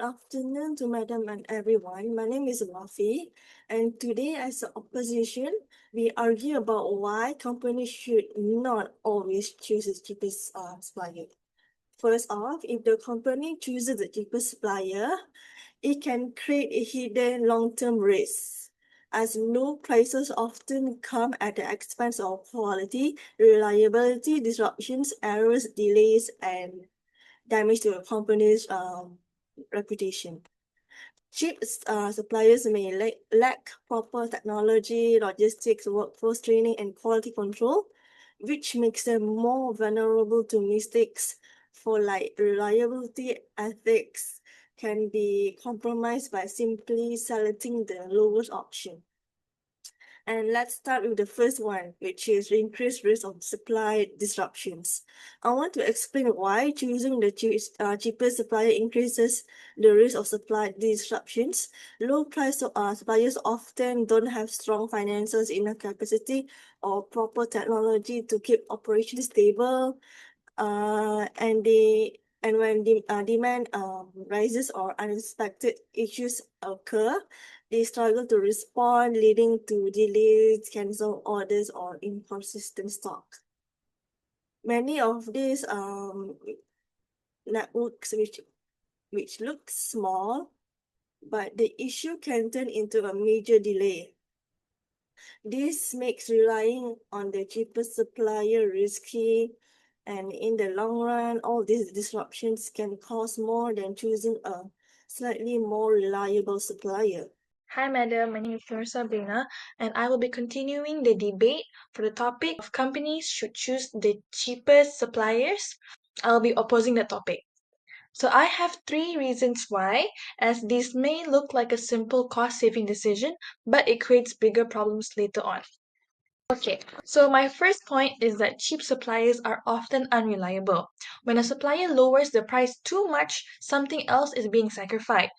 afternoon to Madam and everyone. My name is Wafi, and today, as an opposition, we argue about why companies should not always choose the cheapest supplier. First off, if the company chooses the cheapest supplier, it can create a hidden long-term risk, as low prices often come at the expense of quality, reliability, disruptions, errors, delays, and damage to a company's reputation. Cheap suppliers may lack proper technology, logistics, workforce training, and quality control, which makes them more vulnerable to mistakes for like reliability ethics can be compromised by simply selecting the lowest option. And let's start with the first one, which is increased risk of supply disruptions. I want to explain why choosing the cheapest supplier increases the risk of supply disruptions. Low price suppliers often don't have strong finances, enough capacity, or proper technology to keep operations stable. And when demand rises or unexpected issues occur, they struggle to respond, leading to delays, cancelled orders, or inconsistent stock. Many of these networks which look small, but the issue can turn into a major delay. This makes relying on the cheapest supplier risky, and in the long run, all these disruptions can cost more than choosing a slightly more reliable supplier. Hi, madam. My name is Nur Sabrina, and I will be continuing the debate for the topic of companies should choose the cheapest suppliers. I'll be opposing the topic. So, I have three reasons why, as this may look like a simple cost saving decision, but it creates bigger problems later on. Okay, so my first point is that cheap suppliers are often unreliable. When a supplier lowers the price too much, something else is being sacrificed.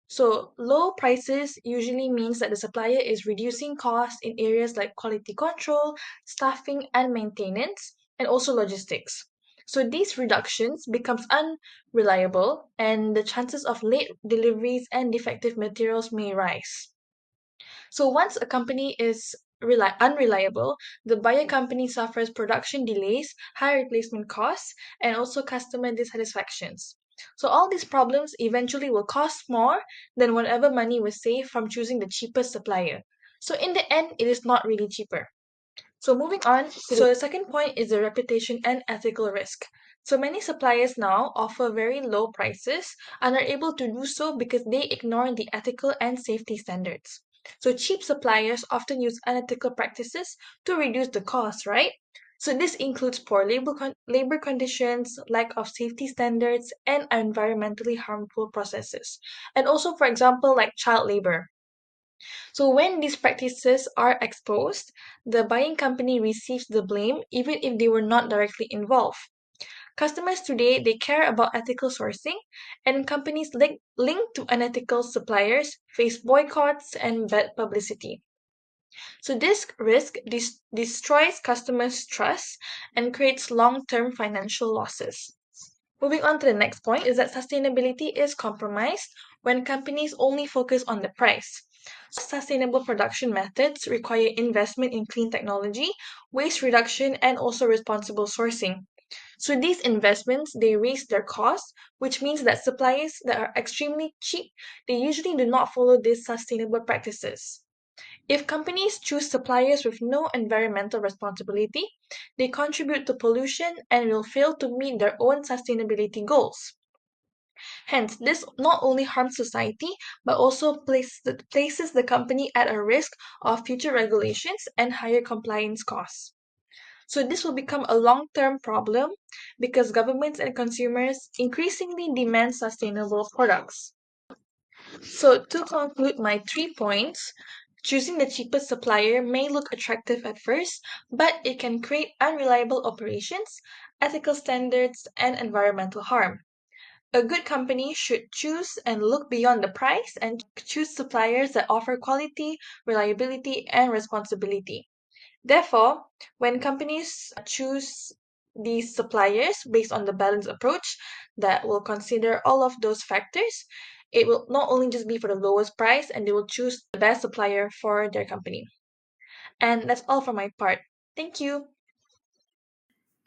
So, low prices usually means that the supplier is reducing costs in areas like quality control, staffing and maintenance, and also logistics. So, these reductions becomes unreliable and the chances of late deliveries and defective materials may rise. So, once a company is unreliable, the buyer company suffers production delays, high replacement costs, and also customer dissatisfactions. So, all these problems eventually will cost more than whatever money was saved from choosing the cheapest supplier. So, in the end, it is not really cheaper. So, moving on, so the second point is the reputation and ethical risk. So, many suppliers now offer very low prices and are able to do so because they ignore the ethical and safety standards. So, cheap suppliers often use unethical practices to reduce the cost, right? So, this includes poor labor conditions, lack of safety standards, and environmentally harmful processes. And also, for example, like child labor. So when these practices are exposed, the buying company receives the blame even if they were not directly involved. Customers today they care about ethical sourcing, and companies linked to unethical suppliers face boycotts and bad publicity. So this risk destroys customers' trust and creates long-term financial losses. Moving on to the next point is that sustainability is compromised when companies only focus on the price. Sustainable production methods require investment in clean technology, waste reduction, and also responsible sourcing. So these investments they raise their costs, which means that suppliers that are extremely cheap, they usually do not follow these sustainable practices. If companies choose suppliers with no environmental responsibility, they contribute to pollution and will fail to meet their own sustainability goals. Hence, this not only harms society but also places the company at a risk of future regulations and higher compliance costs. So, this will become a long term problem because governments and consumers increasingly demand sustainable products. So, to conclude my 3 points, choosing the cheapest supplier may look attractive at first, but it can create unreliable operations, ethical standards, and environmental harm. A good company should choose and look beyond the price and choose suppliers that offer quality, reliability, and responsibility. Therefore, when companies choose these suppliers based on the balanced approach that will consider all of those factors, it will not only just be for the lowest price, and they will choose the best supplier for their company. And that's all for my part. Thank you.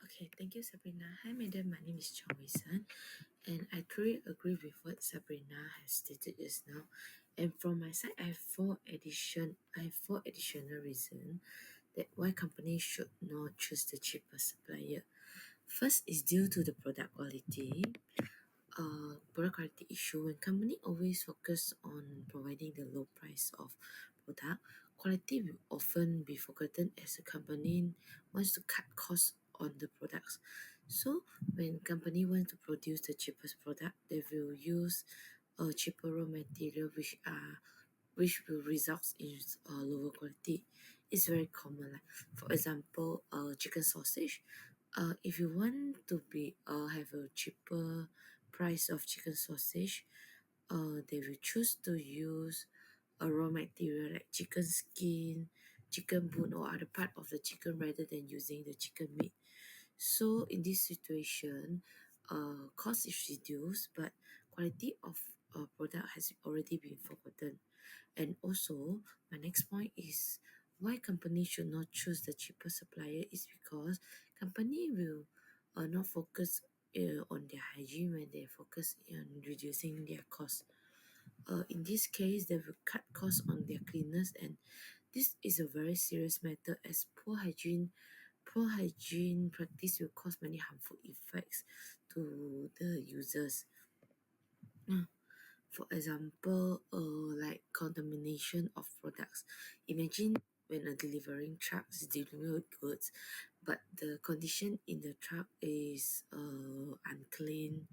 Okay, thank you, Sabrina. Hi, madam. My name is Chong Wei-san, and I truly agree with what Sabrina has stated just now. And from my side, I have four additional reasons that why companies should not choose the cheapest supplier. First is due to the product quality. Product quality issue. When company always focus on providing the low price of product, quality will often be forgotten as the company wants to cut costs on the products. So when company want to produce the cheapest product, they will use a cheaper raw material which will result in lower quality. It's very common. Like for example, chicken sausage. If you want to be have a cheaper price of chicken sausage, they will choose to use a raw material like chicken skin, chicken bone, or other part of the chicken rather than using the chicken meat. So in this situation, cost is reduced, but quality of product has already been forgotten. And also, my next point is why companies should not choose the cheapest supplier is because company will not focus on their hygiene when they focus on reducing their cost. In this case, they will cut costs on their cleaners, and this is a very serious matter as poor hygiene practice will cause many harmful effects to the users. For example, like contamination of products. Imagine when a delivering truck is delivering goods, but the condition in the truck is unclean,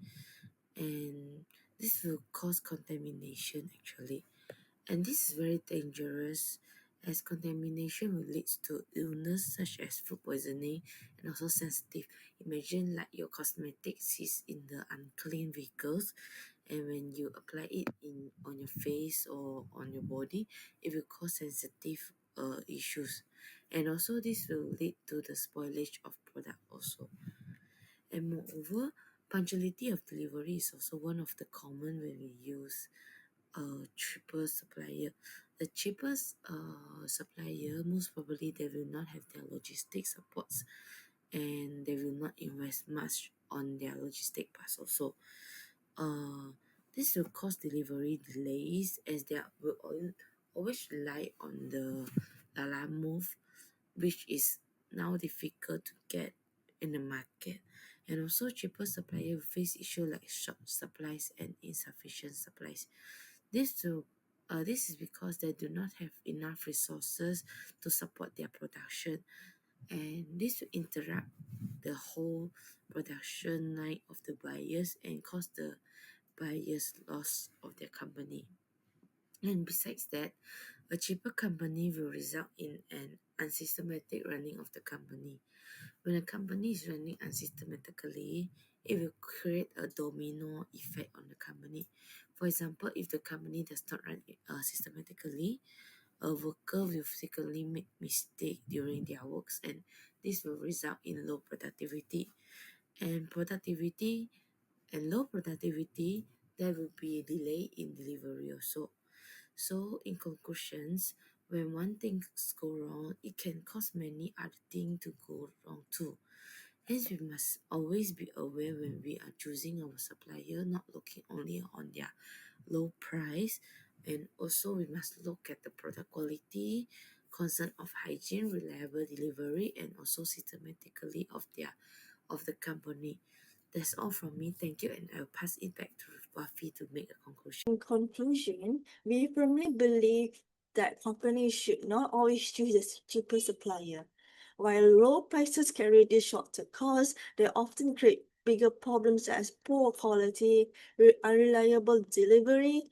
and this will cause contamination actually. And this is very dangerous as contamination will lead to illness such as food poisoning and also sensitive. Imagine like your cosmetics is in the unclean vehicles, and when you apply it in on your face or on your body, it will cause sensitive issues, and also this will lead to the spoilage of product also. And moreover, punctuality of delivery is also one of the common when we use cheaper supplier. The cheapest supplier, most probably they will not have their logistic supports, and they will not invest much on their logistic parts also. uh, this will cause delivery delays as they will always rely on the Lala move, which is now difficult to get in the market. And also cheaper supplier will face issue like short supplies and insufficient supplies. This is because they do not have enough resources to support their production, and this will interrupt the whole production line of the buyers and cause the buyers loss of their company. And besides that, a cheaper company will result in an unsystematic running of the company. When a company is running unsystematically, it will create a domino effect on the company. For example, if the company does not run systematically, a worker will frequently make mistake during their works, and this will result in low productivity. And productivity and low productivity, there will be a delay in delivery also. So in conclusions, when one things go wrong, it can cause many other things to go wrong too. Hence, we must always be aware when we are choosing our supplier, not looking only on their low price, and also we must look at the product quality, concern of hygiene, reliable delivery, and also systematically of the company. That's all from me. Thank you, and I'll pass it back to Wafi to make a conclusion. In conclusion, we firmly believe that companies should not always choose the cheapest supplier. While low prices can reduce short-term costs, they often create bigger problems as poor quality, unreliable delivery,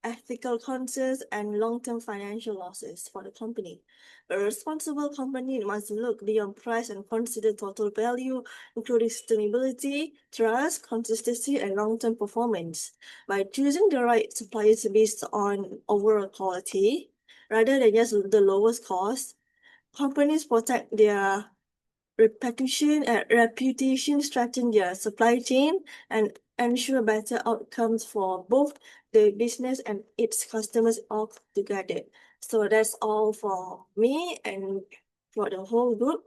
ethical concerns, and long-term financial losses for the company. A responsible company must look beyond price and consider total value, including sustainability, trust, consistency, and long-term performance. By choosing the right suppliers based on overall quality, rather than just the lowest cost, companies protect their reputation, strengthen their supply chain, and ensure better outcomes for both the business and its customers all together. So that's all for me and for the whole group.